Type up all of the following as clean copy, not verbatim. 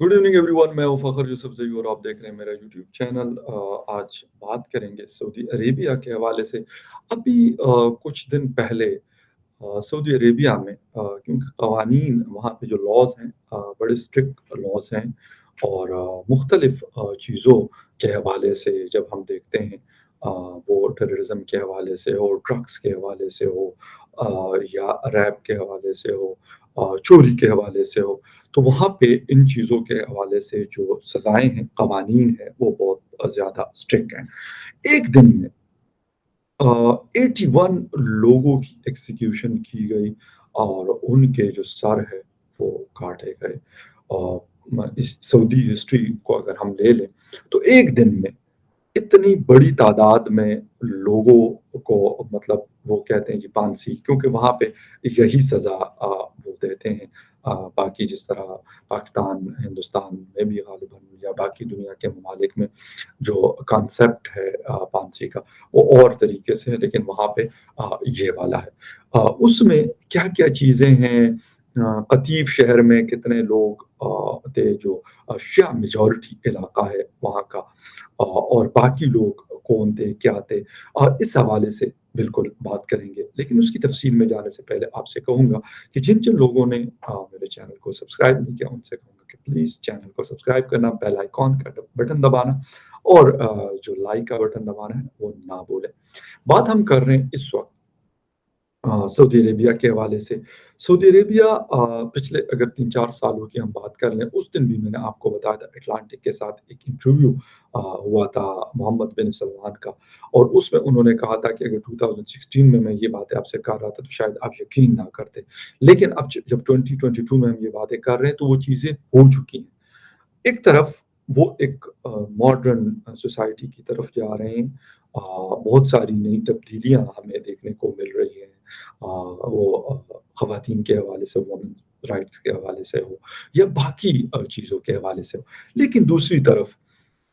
Good evening everyone. मैं हूं फ़खर यूसुफ़ज़ई और आप देख रहे हैं मेरा यूट्यूब चैनल। आज बात करेंगे सऊदी अरेबिया के हवाले से। अभी कुछ दिन पहले सऊदी अरेबिया में क्योंकि कवानीन वहाँ पे जो लॉज़ हैं बड़े स्ट्रिक्ट लॉज़ हैं और मुख्तलिफ़ चीज़ों के हवाले से जब हम देखते हैं, वो टेररिज़्म के हवाले से हो, ड्रग्स के हवाले से हो, या रैप के हवाले से हो, चोरी के हवाले से हो, तो वहाँ पे इन चीज़ों के हवाले से जो सज़ाएँ हैं, कवानीन हैं, वो बहुत ज़्यादा स्ट्रिक्ट हैं। एक दिन में 81 लोगों की एग्ज़ीक्यूशन की गई और उनके जो सर हैं, वो काटे गए। इस सऊदी हिस्ट्री को अगर हम ले लें, तो एक दिन में इतनी बड़ी तादाद में लोगों को, मतलब वो कहते हैं जी फांसी, क्योंकि वहाँ पे यही सज़ा वो देते हैं। बाकी जिस तरह पाकिस्तान, हिंदुस्तान में भी ग़ालिबन या बाकी दुनिया के ममालिक में जो कॉन्सेप्ट है फांसी का, वो और तरीके से है, लेकिन वहाँ पे ये वाला है। उसमें क्या-क्या चीज़ें हैं, कतीफ शहर में कितने लोग थे, जो शिया मेजॉरिटी इलाका है वहाँ का, और बाकी लोग कौन थे, क्या थे? इस हवाले से बिल्कुल बात करेंगे। लेकिन उसकी तफ़सील में जाने से पहले आपसे कहूँगा कि जिन-जिन लोगों ने मेरे चैनल को सब्सक्राइब नहीं किया, उनसे कहूँगा कि प्लीज़ चैनल को सब्सक्राइब करना, बेल आइकॉन का बटन दबाना और जो लाइक का बटन दबाना है, वो ना भूलें। बात हम कर रहे हैं इस वक़्त सऊदी अरेबिया के हवाले से। सऊदी अरेबिया पिछले अगर 3-4 सालों की हम बात कर लें, उस दिन भी मैंने आपको बताया था अटलांटिक के साथ एक इंटरव्यू हुआ था मोहम्मद बिन सलमान का, और उसमें उन्होंने कहा था कि अगर 2016 में मैं ये बातें आपसे कर रहा था, तो शायद आप यकीन ना करते। लेकिन अब जब 2022 में हम ये बातें कर रहे हैं, तो वो चीज़ें हो चुकी हैं। एक तरफ वो एक मॉडर्न सोसाइटी की तरफ जा रहे हैं। बहुत सारी नई तब्दीलियाँ हमें देखने को मिल रही हैं। वो ख़वातीन के हवाले से, वुमेन राइट्स के हवाले से हो या बाकी चीज़ों के हवाले से हो। लेकिन दूसरी तरफ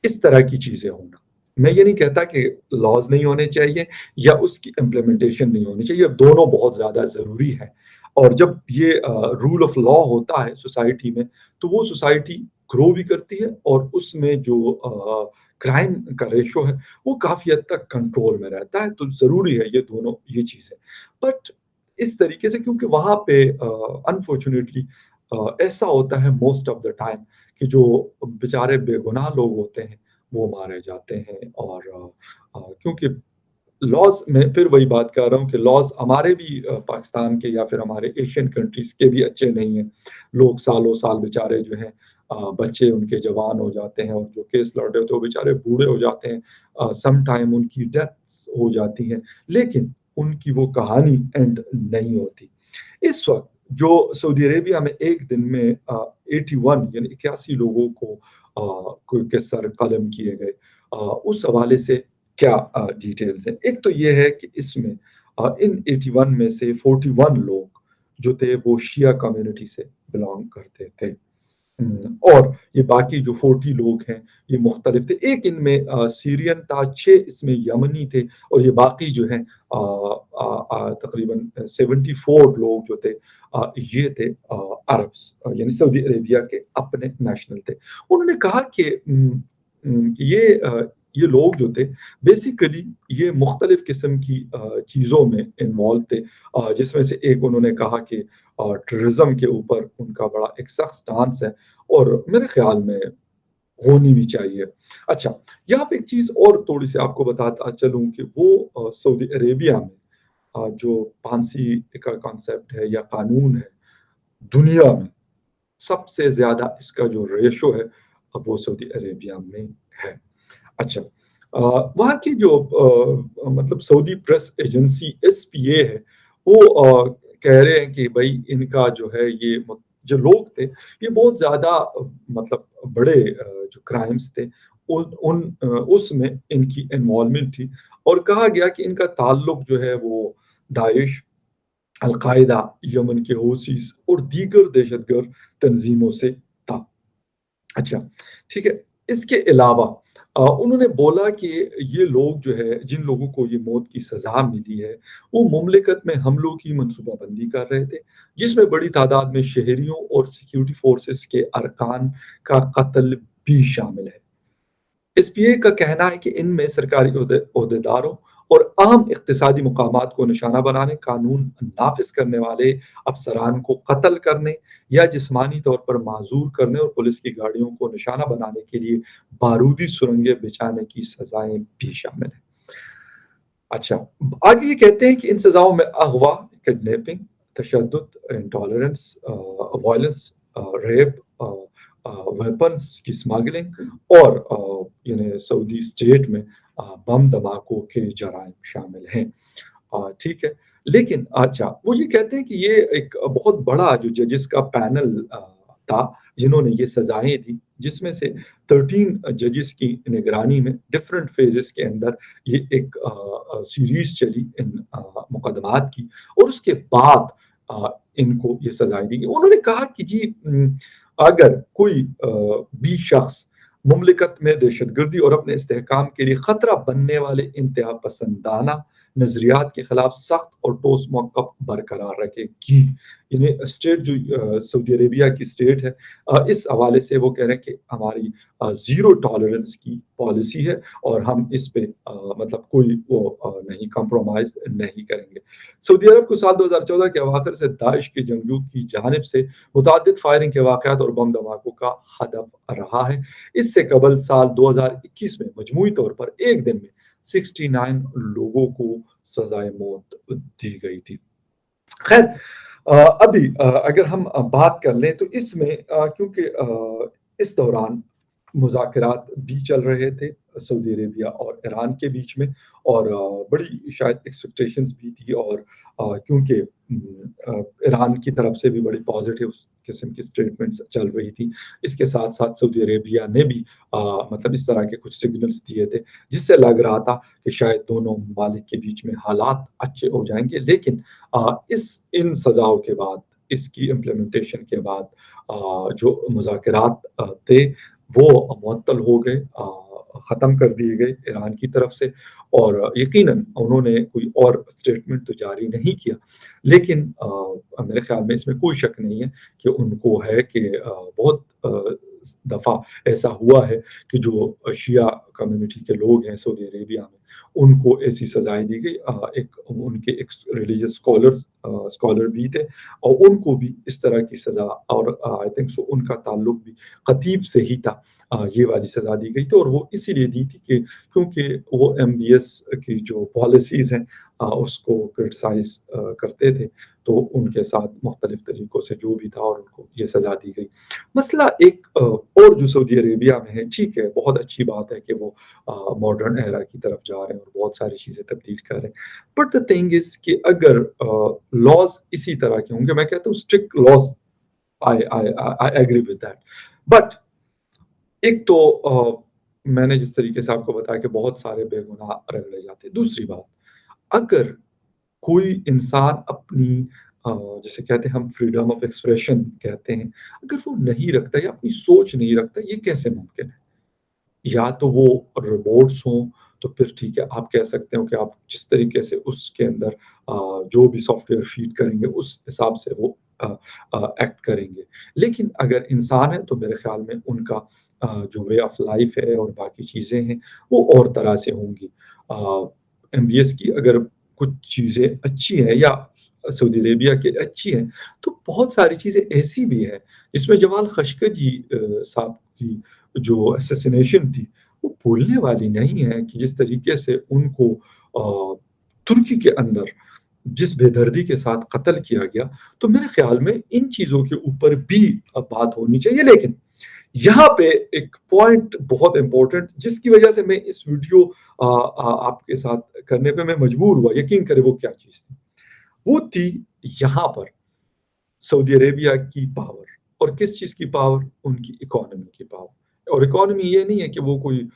इस तरह की चीज़ें होना, मैं ये नहीं कहता कि लॉज़ नहीं होने चाहिए या उसकी इम्प्लीमेंटेशन नहीं होनी चाहिए, दोनों बहुत ज़्यादा ज़रूरी है। और जब ये रूल ऑफ लॉ होता है सोसाइटी में, तो वो सोसाइटी ग्रो भी करती है और उसमें जो क्राइम का रेशो है, वो काफ़ी हद तक कंट्रोल में रहता है, तो ज़रूरी है ये दोनों ये चीज़ें। बट इस तरीके से, क्योंकि वहाँ पे अनफॉर्च्यूनेटली ऐसा होता है मोस्ट ऑफ द टाइम कि जो बेचारे बेगुनाह लोग होते हैं, वो मारे जाते हैं। और क्योंकि लॉज़, मैं फिर वही बात कर रहा हूँ कि लॉज़ हमारे भी पाकिस्तान के या फिर हमारे एशियन कंट्रीज़ के भी अच्छे नहीं हैं। लोग सालों-साल बेचारे जो हैं, बच्चे उनके जवान हो जाते हैं और जो केस लड़ रहे होते हैं, वो बेचारे बूढ़े हो जाते हैं। सम टाइम उनकी डेथ्स हो जाती हैं, लेकिन उनकी वो कहानी एंड नहीं होती। इस वक़्त जो सऊदी अरेबिया में एक दिन में 81 यानी 81 लोगों को के सर कलम किए गए, उस हवाले से क्या डिटेल्स हैं? एक तो ये है कि इसमें इन 81 में से 41 लोग जो थे, वो शिया कम्युनिटी से बिलॉन्ग करते थे। और ये बाकी जो 40 लोग हैं, ये मुख्तलिफ थे। एक इनमें सीरियन था, 6 इसमें यमनी थे और ये बाकी जो हैं तकरीबन 74 लोग जो थे, ये थे अरब्स, यानी सऊदी अरेबिया के अपने नेशनल थे। उन्होंने कहा कि ये लोग जो थे, बेसिकली ये मुख्तलिफ किस्म की चीज़ों में इन्वॉल्व थे। जिसमें से एक उन्होंने कहा कि टेररिज़्म के ऊपर उनका बड़ा एक सख्त स्टांस है और मेरे ख़्याल में होनी भी चाहिए। अच्छा, यहाँ पे एक चीज़ और थोड़ी-सी आपको बताता चलूँ कि वो सऊदी अरेबिया में जो फांसी का कॉन्सेप्ट है या कानून है, दुनिया में सबसे ज़्यादा इसका जो रेशो है, वो सऊदी अरेबिया में है। अच्छा, वहाँ की जो मतलब सऊदी प्रेस एजेंसी एसपीए है, वो कह रहे हैं कि भई इनका जो है ये जो लोग थे, ये बहुत ज़्यादा मतलब बड़े जो क्राइम्स थे, उसमें इनकी इन्वॉल्वमेंट थी और कहा गया कि इनका ताल्लुक जो है वो दाइश, अल-कायदा, यमन के हूसीस और दीगर दहशतगर्द तंज़ीमों से था। अच्छा, ठीक है। इसके अलावा उन्होंने बोला कि ये लोग जो है, जिन लोगों को ये मौत की सज़ा मिली है, वो मुमलिकत में हमलों की मंसूबाबंदी कर रहे थे, जिसमें बड़ी तादाद में शहरियों और सिक्योरिटी फोर्सेस के अरकान का कत्ल भी शामिल है। एसपीए का कहना है कि इनमें सरकारी ओहदेदारों और अहम इक़्तिसादी मुकामात को निशाना बनाने, कानून नाफ़िज़ करने वाले अफ़सरान को कत्ल करने या जिस्मानी तौर पर माज़ूर करने और पुलिस की गाड़ियों को निशाना बनाने के लिए बारूदी सुरंगें बिछाने की सज़ाएँ भी शामिल हैं। अच्छा, आगे ये कहते हैं कि इन सज़ाओं में अगवा, किडनैपिंग, तशद्दुद, इंटॉलरेंस, वायलेंस, रेप, वेपन्स की स्मगलिंग और यानी सऊदी स्टेट में बम धमाकों के जराइम शामिल हैं। ठीक है। लेकिन अच्छा, वो ये कहते हैं कि ये एक बहुत बड़ा जो जजेस का पैनल था, जिन्होंने ये सज़ाएँ दी, जिसमें से 13 जजेस की निगरानी में डिफरेंट फ़ेजेस के अंदर ये एक सीरीज़ चली इन मुकदमात की और उसके बाद इनको ये सज़ाएँ दी गई। उन्होंने कहा कि जी अगर कोई भी शख़्स मुमलिकत में दहशतगर्दी और अपने इस्तेहकाम के लिए खतरा बनने वाले इंतहा पसंदाना नज़रियात के खिलाफ सख्त और ठोस मौक़िफ़ बरकरार रखेगी। यानी स्टेट जो सऊदी अरेबिया की स्टेट है, इस हवाले से वो कह रहे हैं कि हमारी ज़ीरो टॉलरेंस की पॉलिसी है और हम इस पे मतलब कोई वो नहीं कॉम्प्रोमाइज़ नहीं करेंगे। सऊदी अरब को साल 2014 के अवाखिर से दाइश के जंगजू की जानिब से मुतअद्दिद फायरिंग के वाक़यात और बम धमाकों का हदफ रहा है। इससे कबल साल 2021 में मजमूई तौर पर एक दिन में 69 लोगों को सज़ाए मौत दी गई थी। खैर अभी अगर हम बात कर लें तो इसमें क्योंकि इस दौरान मुज़ाकरात भी चल रहे थे सऊदी अरेबिया और ईरान के बीच में और बड़ी शायद एक्सपेक्टेशंस भी थी और क्योंकि ईरान की तरफ से भी बड़ी पॉज़िटिव किस्म की स्टेटमेंट्स चल रही थी। इसके साथ-साथ सऊदी अरेबिया ने भी मतलब इस तरह के कुछ सिग्नल्स दिए थे, जिससे लग रहा था कि शायद दोनों ममालिक के बीच में हालात अच्छे हो जाएँगे। लेकिन इन सज़ाओं के बाद, इसकी इम्प्लीमेंटेशन के बाद जो मुज़ाकरात थे, वो मुअत्तल हो गए, ख़त्म कर दिए गए ईरान की तरफ से और यकीनन उन्होंने कोई और स्टेटमेंट तो जारी नहीं किया। लेकिन मेरे ख़्याल में इसमें कोई शक नहीं है कि उनको है कि बहुत दफ़ा ऐसा हुआ है कि जो शिया कम्युनिटी के लोग हैं सऊदी अरेबिया में, उनको ऐसी सज़ाएँ दी गई। एक उनके एक रिलीजियस स्कॉलर भी थे और उनको भी इस तरह की सज़ा और आई थिंक सो उनका ताल्लुक भी खतीब से ही था। ये वाली सज़ा दी गई थी और वो इसीलिए दी थी कि क्योंकि वो एमबीएस की जो पॉलिसीज़ हैं उसको क्रिटिसाइज़ करते थे, तो उनके साथ मुख्तलिफ तरीकों से जो भी था और उनको ये सज़ा दी गई। मसला एक और जो सऊदी अरेबिया में है, ठीक है, बहुत अच्छी बात है कि वो मॉडर्न एरा की तरफ जा रहे हैं और बहुत सारी चीज़ें तब्दील कर रहे हैं। बट द थिंग इज़ कि अगर लॉज़ इसी तरह के होंगे, मैं कहता हूँ strict laws I agree with that. But एक तो मैंने जिस तरीके से आपको बताया कि बहुत सारे बेगुनाह रगड़े जाते हैं। दूसरी बात, अगर कोई इंसान अपनी जिसे कहते हैं हम फ्रीडम ऑफ एक्सप्रेशन कहते हैं, अगर वो नहीं रखता या अपनी सोच नहीं रखता, ये कैसे मुमकिन है? या तो वो रोबोट्स हों, तो फिर ठीक है, आप कह सकते हो कि आप जिस तरीके से उसके अंदर जो भी सॉफ्टवेयर फीड करेंगे, उस हिसाब से वो एक्ट करेंगे। लेकिन अगर इंसान है, तो मेरे ख़्याल में उनका जो वे ऑफ लाइफ़ है और बाकी चीज़ें हैं, वो और तरह से होंगी। एमबीएस की अगर कुछ चीज़ें अच्छी हैं या सऊदी अरेबिया की अच्छी हैं, तो बहुत सारी चीज़ें ऐसी भी हैं, जिसमें जमाल खशोगी साहब की जो असैसिनेशन थी, वो भूलने वाली नहीं है कि जिस तरीके से उनको तुर्की के अंदर जिस बेदर्दी के साथ कत्ल किया गया, तो मेरे ख़्याल में इन चीज़ों के ऊपर भी बात होनी चाहिए। लेकिन यहाँ पे एक पॉइंट बहुत इम्पोर्टेंट जिसकी वजह से मैं इस वीडियो आपके साथ करने पे मैं मजबूर हुआ, यकीन करें वो क्या चीज़ थी? वो थी यहाँ पर सऊदी अरेबिया की पावर और किस चीज़ की पावर? उनकी इकोनॉमी की पावर और इकोनॉमी ये नहीं है कि वो कोई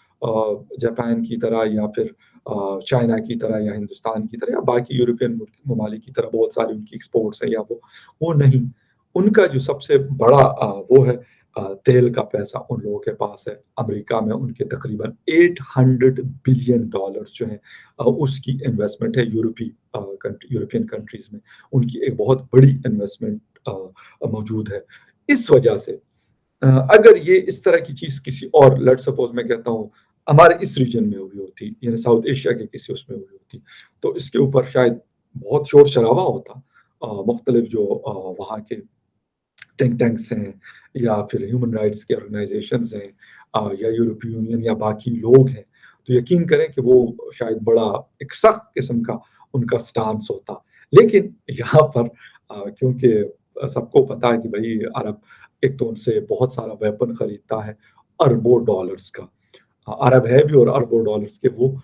जापान की तरह या फिर चाइना की तरह या हिंदुस्तान की तरह या बाकी यूरोपियन मुल्क ममालिक की तरह बहुत सारी उनकी एक्सपोर्ट्स हैं या वो नहीं। उनका जो सबसे बड़ा वो है तेल का पैसा उन लोगों के पास है। अमेरिका में उनके तकरीबन $800 बिलियन जो हैं उसकी इन्वेस्टमेंट है यूरोपियन कंट्रीज़ में। उनकी एक बहुत बड़ी इन्वेस्टमेंट मौजूद है। इस वजह से अगर ये इस तरह की चीज़ किसी और लेट्स सपोज़ मैं कहता हूँ हमारे इस रीजन में हुई होती, यानी साउथ एशिया के किसी उसमें हुई होती, तो इसके ऊपर शायद बहुत शोर-शराबा होता। मुख्तलिफ जो वहाँ के थिंक टैंक्स हैं या फिर ह्यूमन राइट्स के ऑर्गेनाइजेशंस हैं या यूरोपीय यूनियन या बाकी लोग हैं, तो यकीन करें कि वो शायद बड़ा एक सख्त किस्म का उनका स्टांस होता। लेकिन यहाँ पर क्योंकि सबको पता है कि भई अरब एक तो उनसे बहुत सारा वेपन खरीदता है, अरबों डॉलर्स का। अरब है भी और अरबों डॉलर्स के वो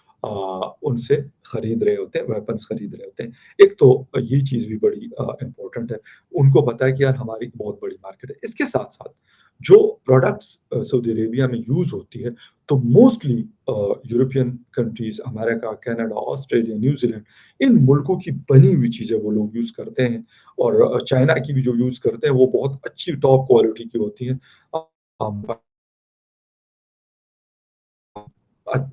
उनसे खरीद रहे होते हैं, वेपन्स खरीद रहे होते हैं। एक तो ये चीज़ भी बड़ी इम्पोर्टेंट है। उनको पता है कि यार हमारी बहुत बड़ी मार्केट है। इसके साथ-साथ जो प्रोडक्ट्स सऊदी अरेबिया में यूज़ होती है, तो mostly European countries, America, Canada, Australia, New Zealand इन मुल्कों की बनी हुई चीज़ें वो लोग यूज़ करते हैं और चाइना की भी जो यूज़ करते हैं, वो बहुत अच्छी टॉप क्वालिटी की होती हैं। अ,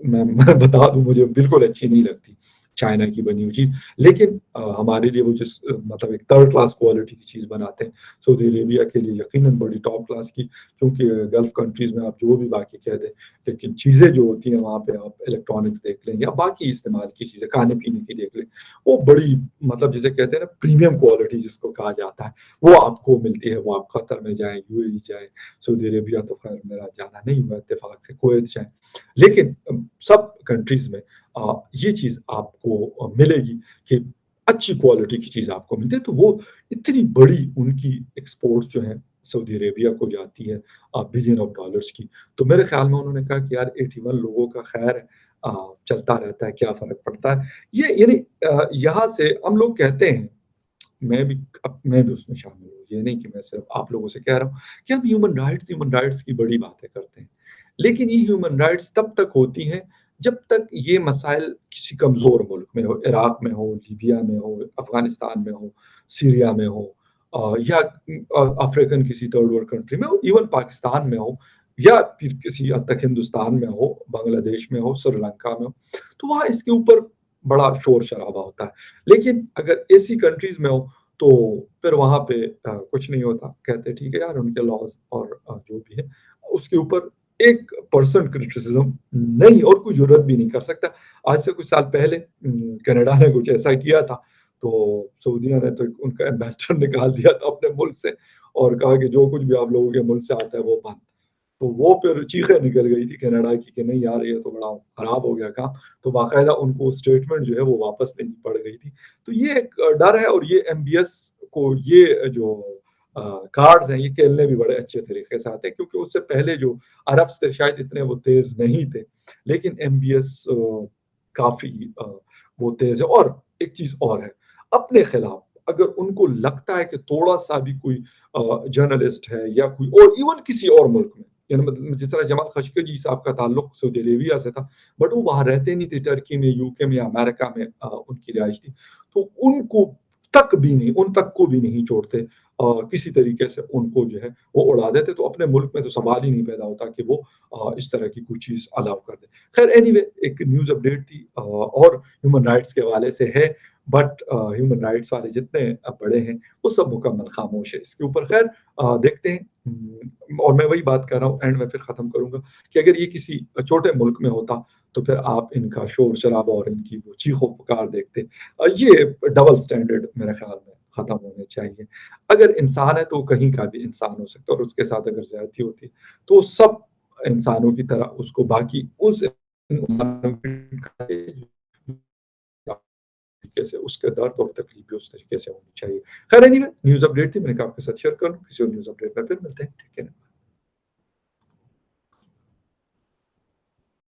मैं बता दूँ मुझे बिल्कुल अच्छी नहीं लगती, चाइना की बनी हुई चीज़। लेकिन हमारे लिए वो मतलब एक थर्ड क्लास क्वालिटी की चीज़ बनाते हैं। सऊदी अरेबिया के लिए यकीनन बड़ी टॉप क्लास की क्योंकि गल्फ़ कंट्रीज़ में आप जो भी बाकी कह दें, लेकिन चीज़ें जो होती हैं वहाँ पे आप इलेक्ट्रॉनिक्स देख लें या बाकी इस्तेमाल की चीज़ें, खाने-पीने की देख लें, वो बड़ी मतलब जिसे कहते हैं ना प्रीमियम क्वालिटी जिसको कहा जाता है, वो आपको मिलती है। वो आप कतर में जाएँ, यूएई जाएँ, सऊदी अरेबिया तो ख़ैर मेरा जाना नहीं हुआ इत्तेफ़ाक से, कुवैत जाएँ। लेकिन सब कंट्रीज़ में ये चीज़ आपको मिलेगी कि अच्छी क्वालिटी की चीज़ आपको मिलती है, तो वो इतनी बड़ी उनकी एक्सपोर्ट्स जो हैं सऊदी अरेबिया को जाती है बिलियन ऑफ डॉलर्स की। तो मेरे ख़्याल में उन्होंने कहा कि यार 81 लोगों का ख़ैर है चलता रहता है, क्या फ़र्क पड़ता है। ये यानी यहाँ से हम लोग कहते हैं मैं भी उसमें शामिल हूँ। ये नहीं कि मैं सिर्फ़ आप लोगों से कह रहा हूँ कि हम ह्यूमन राइट्स की बड़ी बातें करते हैं। लेकिन ये ह्यूमन राइट्स तब तक होती हैं, जब तक ये मसाइल किसी कमज़ोर मुल्क में हो, इराक में हो, लीबिया में हो, अफ़गानिस्तान में हो, सीरिया में हो या अफ़्रीकन किसी थर्ड वर्ल्ड कंट्री में हो, इवन पाकिस्तान में हो या फिर किसी हद तक हिंदुस्तान में हो, बांग्लादेश में हो, श्रीलंका में हो, तो वहाँ इसके ऊपर बड़ा शोर-शराबा होता है। लेकिन अगर ऐसी कंट्रीज़ में हो, तो फिर वहाँ पे कुछ नहीं होता। कहते हैं ठीक है यार उनके लॉज़ और जो भी है, उसके ऊपर एक पर्सन क्रिटिसिज़्म नहीं और कोई ज़रूरत भी नहीं कर सकता। आज से कुछ साल पहले कनाडा ने कुछ ऐसा किया था, तो सऊदीया ने तो उनका एम्बेसडर निकाल दिया था अपने मुल्क से और कहा कि जो कुछ भी आप लोगों के मुल्क से आता है वो बंद। तो वो फिर चीखें निकल गई थी कनाडा की कि नहीं यार ये तो बड़ा खराब हो गया काम। तो बाकायदा उनको स्टेटमेंट जो है वो वापस लेनी पड़ गई थी। तो ये एक डर है और ये एमबीएस को ये जो अ, कार्ड्स हैं ये खेलने भी बड़े अच्छे तरीके से आते हैं क्योंकि उससे पहले जो अरब्स थे शायद इतने वो तेज़ नहीं थे। लेकिन एमबीएस काफ़ी वो तेज़ है और एक चीज़ और है, अपने खिलाफ अगर उनको लगता है कि थोड़ा-सा भी कोई जर्नलिस्ट है या कोई और इवन किसी और मुल्क में, यानी मतलब जिस तरह जमाल खशोगी साहब का ताल्लुक सऊदी अरेबिया से था, बट वो वहाँ रहते नहीं थे, टर्की में, यूके में या अमेरिका में उनकी रिहाइश थी। तो उनको तक भी नहीं उन तक को भी नहीं छोड़ते किसी तरीके से उनको जो है वो उड़ा देते, तो अपने मुल्क में तो सवाल ही नहीं पैदा होता कि वो इस तरह की कोई चीज़ अलाउ कर दें। खैर एनीवे एक न्यूज़ अपडेट थी और ह्यूमन राइट्स के हवाले से है, बट ह्यूमन राइट्स वाले जितने बड़े हैं, वो सब मुकम्मल खामोश है इसके ऊपर। खैर देखते हैं और मैं वही बात कर रहा हूँ एंड में फिर ख़त्म करूँगा कि अगर ये किसी छोटे मुल्क में होता, तो फिर आप इनका शोर-शराबा और इनकी वो चीखो-पुकार देखते। ये डबल स्टैंडर्ड मेरे ख़्याल में ख़त्म होने चाहिए। अगर इंसान है तो वो कहीं का भी इंसान हो सकता है और उसके साथ अगर ज़्यादती होती है, तो सब इंसानों की तरह उसको बाकी उस इंसानों की तरीके से उसके दर्द और तकलीफ भी उस तरीके से होनी चाहिए। खैर एनीवे न्यूज़ अपडेट थी मैंने कहा आपके साथ शेयर कर लूँ, किसी और न्यूज़ अपडेट में फिर मिलते हैं। ठीक है ना?